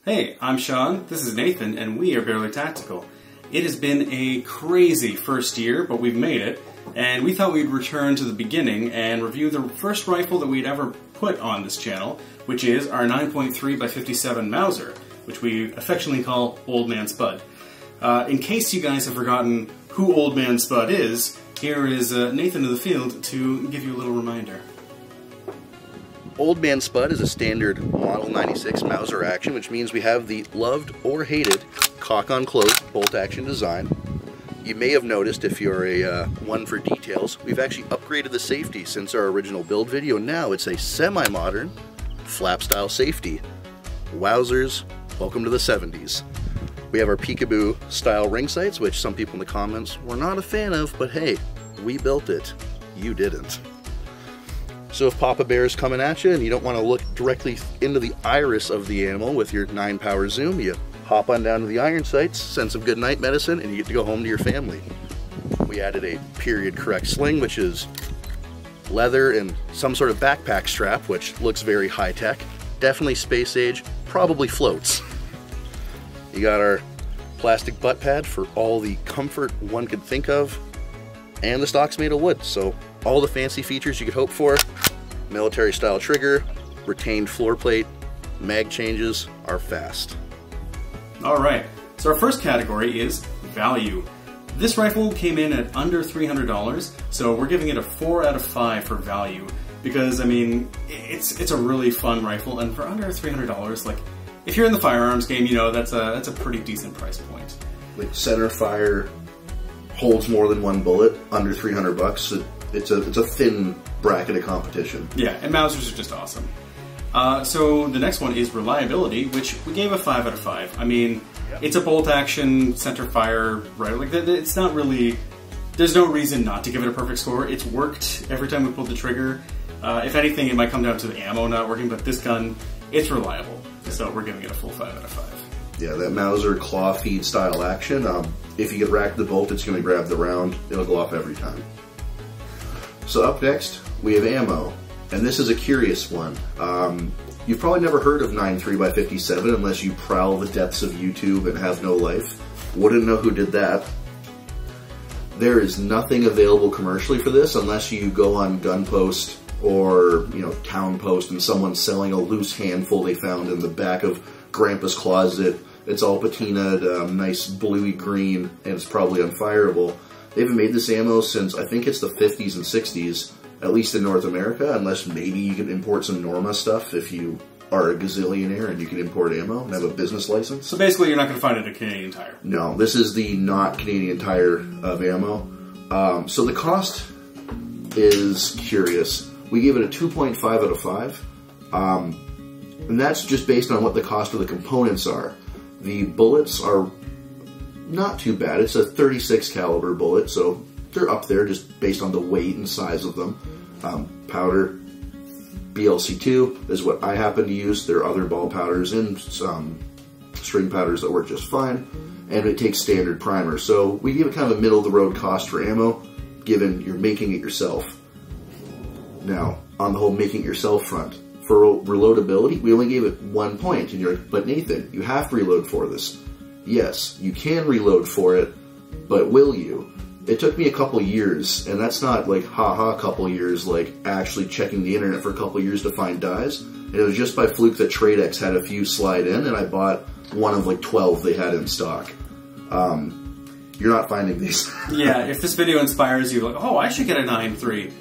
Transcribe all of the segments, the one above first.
Hey, I'm Sean, this is Nathan, and we are Barely Tactical. It has been a crazy first year, but we've made it, and we thought we'd return to the beginning and review the first rifle that we'd ever put on this channel, which is our 9.3x57 Mauser, which we affectionately call Old Man Spud. In case you guys have forgotten who Old Man Spud is, here is Nathan in the field to give you a little reminder. Old Man Spud is a standard Model 96 Mauser action, which means we have the loved or hated cock-on-close bolt-action design. You may have noticed, if you're a one for details, we've actually upgraded the safety since our original build video. Now it's a semi-modern flap-style safety. Wowzers, welcome to the 70s. We have our peekaboo-style ring sights, which some people in the comments were not a fan of, but hey, we built it. You didn't. So if Papa Bear's coming at you and you don't want to look directly into the iris of the animal with your 9-power zoom, you hop on down to the iron sights, send some good night medicine, and you get to go home to your family. We added a period correct sling, which is leather and some sort of backpack strap, which looks very high-tech. Definitely space age, probably floats. You got our plastic butt pad for all the comfort one could think of, and the stock's made of wood, so all the fancy features you could hope for. Military style trigger, retained floor plate, mag changes are fast. Alright, so our first category is value. This rifle came in at under $300, so we're giving it a 4 out of 5 for value, because I mean, it's a really fun rifle, and for under $300, like, if you're in the firearms game, you know, that's a pretty decent price point. Like, center fire holds more than one bullet, under 300 bucks. It's a thin bracket of competition. Yeah, and Mausers are just awesome. So the next one is reliability, which we gave a 5 out of 5. I mean, it's a bolt action center fire rifle. Like, it's not really, there's no reason not to give it a perfect score. It's worked every time we pulled the trigger. If anything, it might come down to the ammo not working, but this gun, it's reliable. So we're giving it a full 5 out of 5. Yeah, that Mauser claw feed style action, if you get racked the bolt, it's going to grab the round. It'll go off every time. So up next, we have ammo, and this is a curious one. You've probably never heard of 9.3x57 unless you prowl the depths of YouTube and have no life. Wouldn't know who did that. There is nothing available commercially for this unless you go on Gunpost or, you know, Town Post and someone's selling a loose handful they found in the back of Grandpa's closet. It's all patinaed, nice bluey green, and it's probably unfireable. They haven't made this ammo since, I think it's the 50s and 60s, at least in North America, unless maybe you can import some Norma stuff if you are a gazillionaire and you can import ammo and have a business license. So basically you're not going to find it at Canadian Tire. No, this is the not Canadian Tire of ammo. So the cost is curious. We gave it a 2.5 out of 5. And that's just based on what the cost of the components are. The bullets are not too bad. It's a 36 caliber bullet, so they're up there just based on the weight and size of them. Powder, BLC2 is what I happen to use. There are other ball powders and string powders that work just fine. And it takes standard primer. So we give it kind of a middle of the road cost for ammo, given you're making it yourself. Now, on the whole making it yourself front, for reloadability, we only gave it 1 point, and you're like, but Nathan, you have to reload for this. Yes, you can reload for it, but will you? It took me a couple years, and that's not like haha couple years, like actually checking the internet for a couple years to find dies. And it was just by fluke that Tradex had a few slide in, and I bought one of like 12 they had in stock. You're not finding these. Yeah, if this video inspires you, like, oh, I should get a 9.3.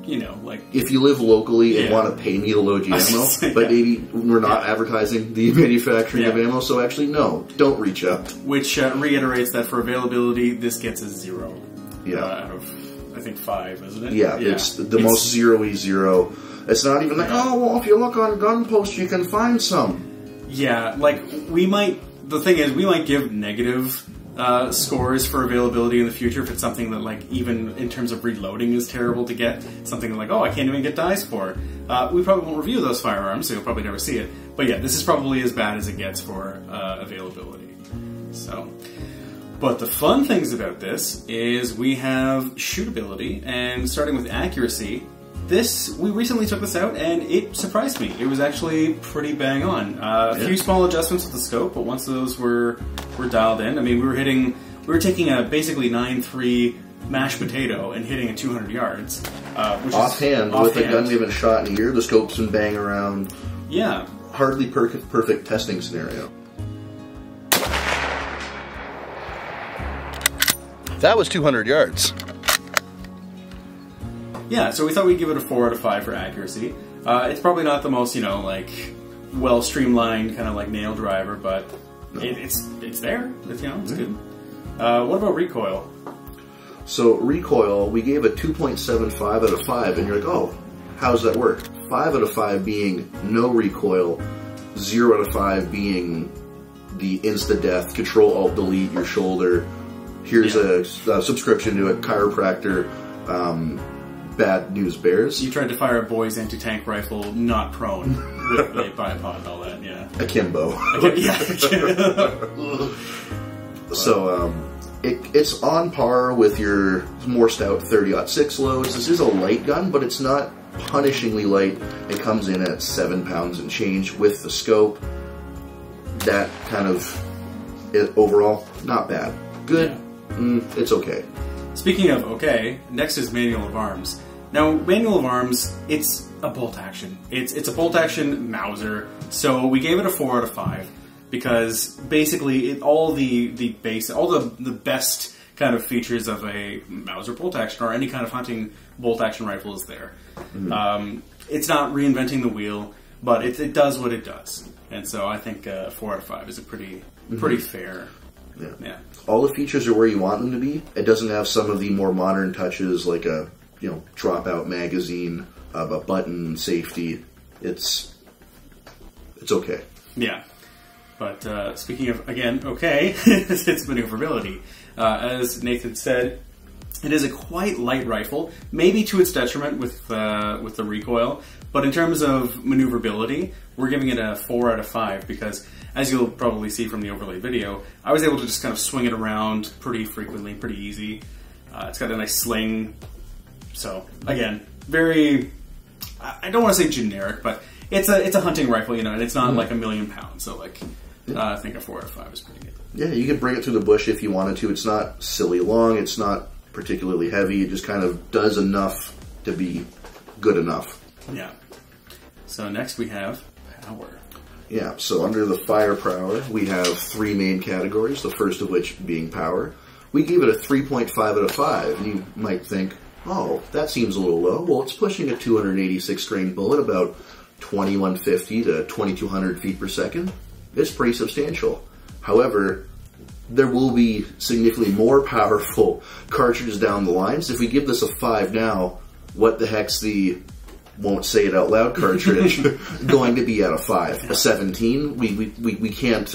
You know, like, if you live locally and want to pay me to load you ammo, but maybe we're not advertising the manufacturing of ammo, so actually no, don't reach out. Which reiterates that for availability, this gets a 0 out of, I think, 5, isn't it? Yeah, it's the most zero-y 0. It's not even like, oh, well, if you look on Gunpost, you can find some. Yeah, like, we might, the thing is, we might give negative scores for availability in the future if it's something that, like, even in terms of reloading is terrible to get. Something like, oh, I can't even get dice for. We probably won't review those firearms, so you'll probably never see it. But yeah, this is probably as bad as it gets for availability. So, but the fun things about this is we have shootability, and starting with accuracy, we recently took this out, and it surprised me. It was actually pretty bang on. A few small adjustments with the scope, but once those were dialed in, I mean, we were taking a basically 9.3 mashed potato and hitting at 200 yards. Which offhand, with a gun we haven't shot in a year, the scope's been bang around. Yeah. Hardly perfect testing scenario. That was 200 yards. Yeah, so we thought we'd give it a 4 out of 5 for accuracy. It's probably not the most, like, well streamlined kind of like nail driver, but it's there. It's good. What about recoil? So recoil, we gave a 2.75 out of 5, and you're like, oh, how does that work? 5 out of 5 being no recoil, 0 out of 5 being the insta-death, Control-Alt-Delete your shoulder. Here's a subscription to a chiropractor. Bad news bears. You tried to fire a boy's anti-tank rifle, not prone, with a bipod and all that, yeah. Akimbo. So, it's on par with your more stout 30-06 loads. This is a light gun, but it's not punishingly light. It comes in at 7 pounds and change with the scope. That kind of, overall, not bad. Good, it's okay. Speaking of okay, next is manual of arms. Now, manual of arms, it's a bolt action. It's a bolt action Mauser, so we gave it a 4 out of 5 because basically all the best kind of features of a Mauser bolt action or any kind of hunting bolt action rifle is there. It's not reinventing the wheel, but it does what it does, and so I think 4 out of 5 is a pretty fair. Yeah. All the features are where you want them to be. It doesn't have some of the more modern touches like a drop-out magazine, a button safety. It's okay. Yeah. But speaking of, again, okay, it's maneuverability. As Nathan said, it is a quite light rifle, maybe to its detriment with the recoil, but in terms of maneuverability, we're giving it a 4 out of 5 because, as you'll probably see from the overlay video, I was able to just kind of swing it around pretty frequently, pretty easy. It's got a nice sling. So, again, very, I don't want to say generic, but it's a hunting rifle, and it's not like a million pounds. So, I think a 4 out of 5 is pretty good. Yeah, you can bring it through the bush if you wanted to. It's not silly long. It's not particularly heavy. It just kind of does enough to be good enough. Yeah. So next we have power. Yeah, so under the firepower, we have 3 main categories, the first of which being power. We gave it a 3.5 out of 5, and you might think, oh, that seems a little low. Well, it's pushing a 286 grain bullet, about 2150 to 2200 feet per second. It's pretty substantial. However, there will be significantly more powerful cartridges down the line, so if we give this a 5 now, what the heck's the won't say it out loud cartridge going to be at a 5? A 17? We can't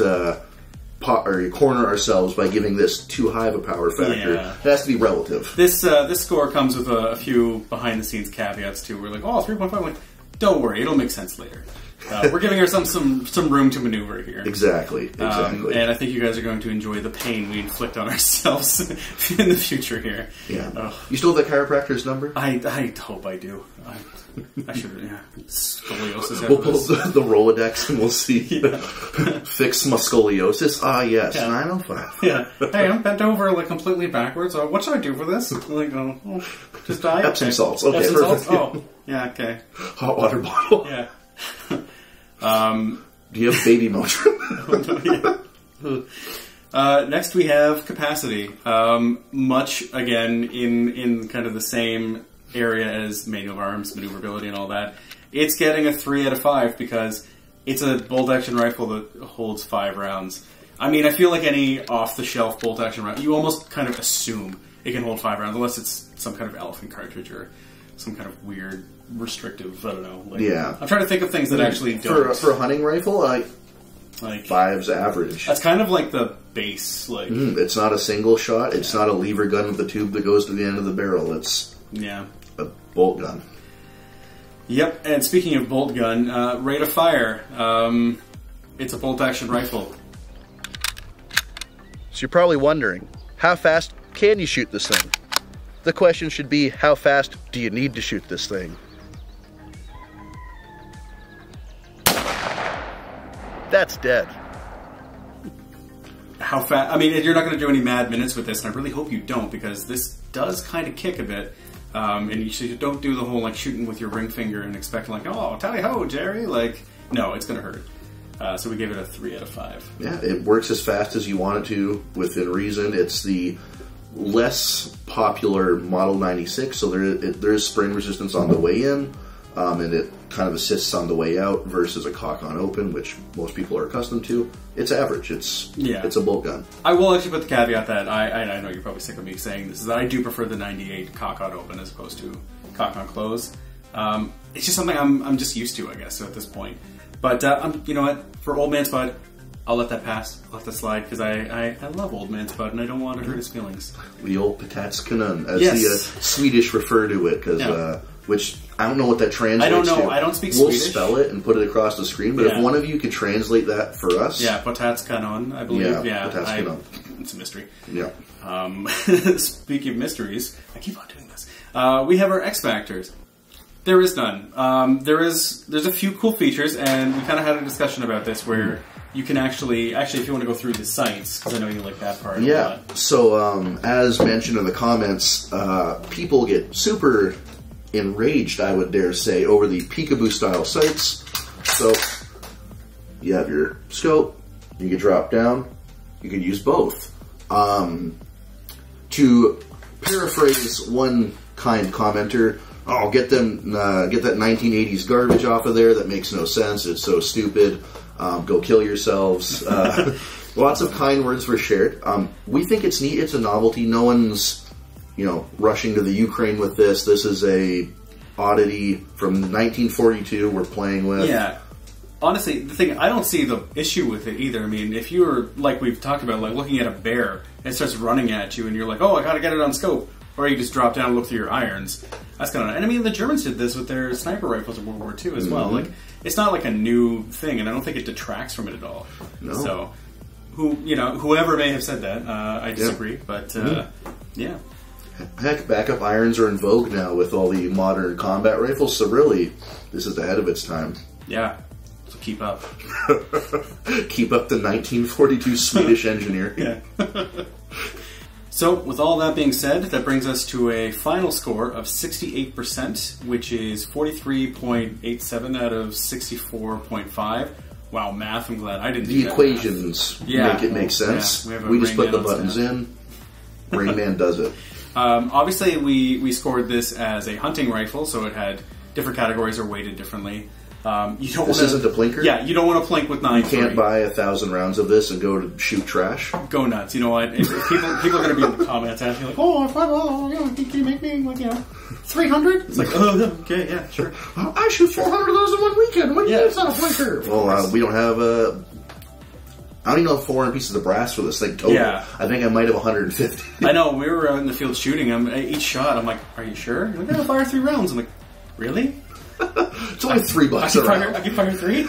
corner ourselves by giving this too high of a power factor. Yeah. It has to be relative. This score comes with a few behind the scenes caveats too. We're like, oh, 3.5. Like, don't worry, it'll make sense later. We're giving ourselves some room to maneuver here. Exactly. And I think you guys are going to enjoy the pain we inflict on ourselves in the future here. Yeah. You still have that chiropractor's number? I hope I do. I should, scoliosis. We'll pull the Rolodex and we'll see. Fix my scoliosis. Ah, yes, 905. Yeah. Hey, I'm bent over like completely backwards. What should I do for this? Like, just die. Epsom salts. Okay, Epsom perfect. salts? Oh, yeah. Okay. Hot water bottle. Yeah. Do you have baby Motrin? Next we have capacity. Much again in kind of the same area as manual arms, maneuverability, and all that. It's getting a 3 out of 5 because it's a bolt action rifle that holds 5 rounds. I mean, I feel like any off the shelf bolt action rifle, you almost kind of assume it can hold 5 rounds, unless it's some kind of elephant cartridge or some kind of weird restrictive, I don't know. Yeah. I'm trying to think of things that actually don't. For a hunting rifle, like 5's average. That's kind of like the base. It's not a single shot. It's not a lever gun with a tube that goes to the end of the barrel. It's a bolt gun. Yep, and speaking of bolt gun, rate of fire. It's a bolt action rifle. So you're probably wondering, how fast can you shoot this thing? The question should be, how fast do you need to shoot this thing? that's dead. How fast? I mean, you're not going to do any mad minutes with this, and I really hope you don't, because this does kind of kick a bit. And you don't do the whole like shooting with your ring finger and expecting like, oh, tally ho, Jerry. Like, no, it's going to hurt. So we gave it a 3 out of 5. Yeah, it works as fast as you want it to within reason. It's the less popular Model 96, so there is spring resistance on the way in, and it kind of assists on the way out versus a cock on open, which most people are accustomed to. It's average. It's a bolt gun. I will actually put the caveat that I know you're probably sick of me saying this, is that I do prefer the 98 cock on open as opposed to cock on close. It's just something I'm just used to, I guess, at this point. But you know what? For Old Man Spud, I'll let that pass. I'll let that slide, because I love Old Man Spud and I don't want to hurt his feelings. The old patatskanen, as the Swedish refer to it, because which I don't know what that translates to. I don't know. I don't speak Swedish. We'll spell it and put it across the screen, but if one of you could translate that for us. Yeah, patatskanen, I believe. Yeah, patatskanen. It's a mystery. Yeah. Speaking of mysteries, I keep on doing this. We have our X Factors. There is none. There's a few cool features, and we kind of had a discussion about this where you can actually, if you want to go through the sites, because I know you like that part. Yeah. So, as mentioned in the comments, people get super enraged, I would dare say, over the peekaboo style sights. So, you have your scope, you can drop down, you can use both. To paraphrase one kind commenter, oh, get that 1980s garbage off of there, that makes no sense, it's so stupid, go kill yourselves. Lots of kind words were shared. We think it's neat, it's a novelty, no one's rushing to the Ukraine with this. This is a oddity from 1942 we're playing with. Yeah. Honestly, the thing, I don't see the issue with it either. I mean, if you're, like we've talked about, like looking at a bear, and it starts running at you, and you're like, oh, I gotta get it on scope. Or you just drop down and look through your irons. That's kind of, and I mean, the Germans did this with their sniper rifles in World War II as well. Like, it's not like a new thing, and I don't think it detracts from it at all. No. So, whoever may have said that, I disagree, but, yeah. Heck, backup irons are in vogue now with all the modern combat rifles, so really, this is ahead of its time. Yeah, so keep up. Keep up the 1942 Swedish engineer. Yeah. So, with all that being said, that brings us to a final score of 68%, which is 43.87 out of 64.5. Wow, math, I'm glad I didn't do the that. The equations make it make sense. Yeah, we just put the buttons in. Rain Man does it. Obviously, we scored this as a hunting rifle, so it had different categories are weighted differently. This isn't a plinker? Yeah, you don't want to plink with 9.3. You can't buy 1,000 rounds of this and go to shoot trash. Go nuts. You know what? If people are going to be in the comments asking like, can you make me 300? It's like, oh, okay, yeah, sure. I shoot 400 of those in one weekend. What do you mean it's not a plinker? Well, we don't have I don't even know 400 pieces of brass for this thing total. Yeah. I think I might have 150. I know. We were out in the field shooting them. Each shot, I'm like, are you sure? You're like, I'll fire 3 rounds. I'm like, really? It's only $3 a round. I can fire 3?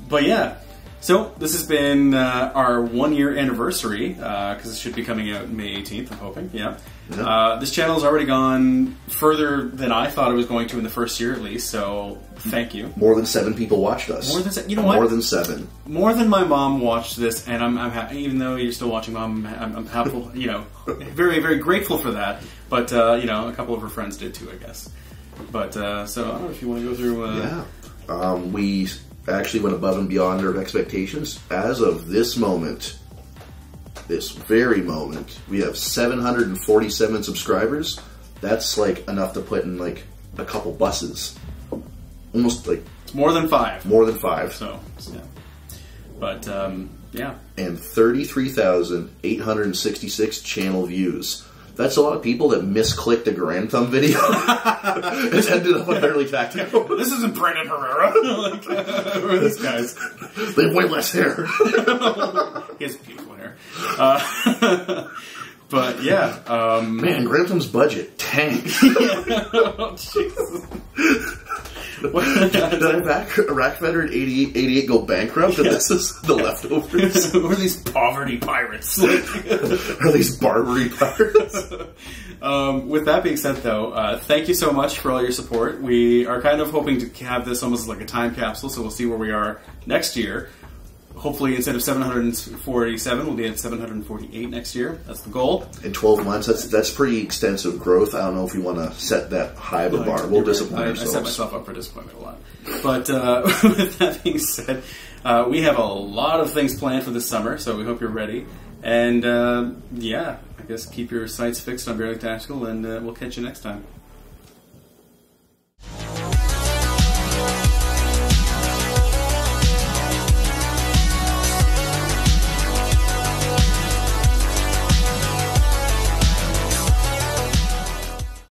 But yeah. So, this has been our 1-year anniversary, because it should be coming out May 18th, I'm hoping. Yeah. This channel has already gone further than I thought it was going to in the first year, at least, so thank you. More than 7 people watched us. More than you know what? More than 7. More than my mom watched this, and I'm happy, even though you're still watching, Mom, I'm happy, very, very grateful for that. But, a couple of her friends did too, I guess. But, so, I don't know if you want to go through... we actually went above and beyond our expectations. As of this moment, this very moment, we have 747 subscribers. That's like enough to put in like a couple buses. Almost like... It's more than 5. More than 5. So yeah. But, yeah. And 33,866 channel views. That's a lot of people that misclicked a Grand Thumb video and ended up on Barely Tactical. This isn't Brandon Herrera. Who are these guys? They have way less hair. He has beautiful hair. But yeah. Man, Grand Thumb's budget tanked. Oh, Jesus. Did Iraq Veteran 88 go bankrupt? And this is the leftovers? Who are these poverty pirates? Are these Barbary pirates? With that being said, though, thank you so much for all your support. We are kind of hoping to have this almost like a time capsule, so we'll see where we are next year. Hopefully, instead of 747, we'll be at 748 next year. That's the goal. In 12 months, that's pretty extensive growth. I don't know if we want to set that high of a bar. We'll disappoint ourselves. I set myself up for disappointment a lot. But with that being said, we have a lot of things planned for this summer, so we hope you're ready. And yeah, I guess keep your sights fixed on Barely Tactical, and we'll catch you next time.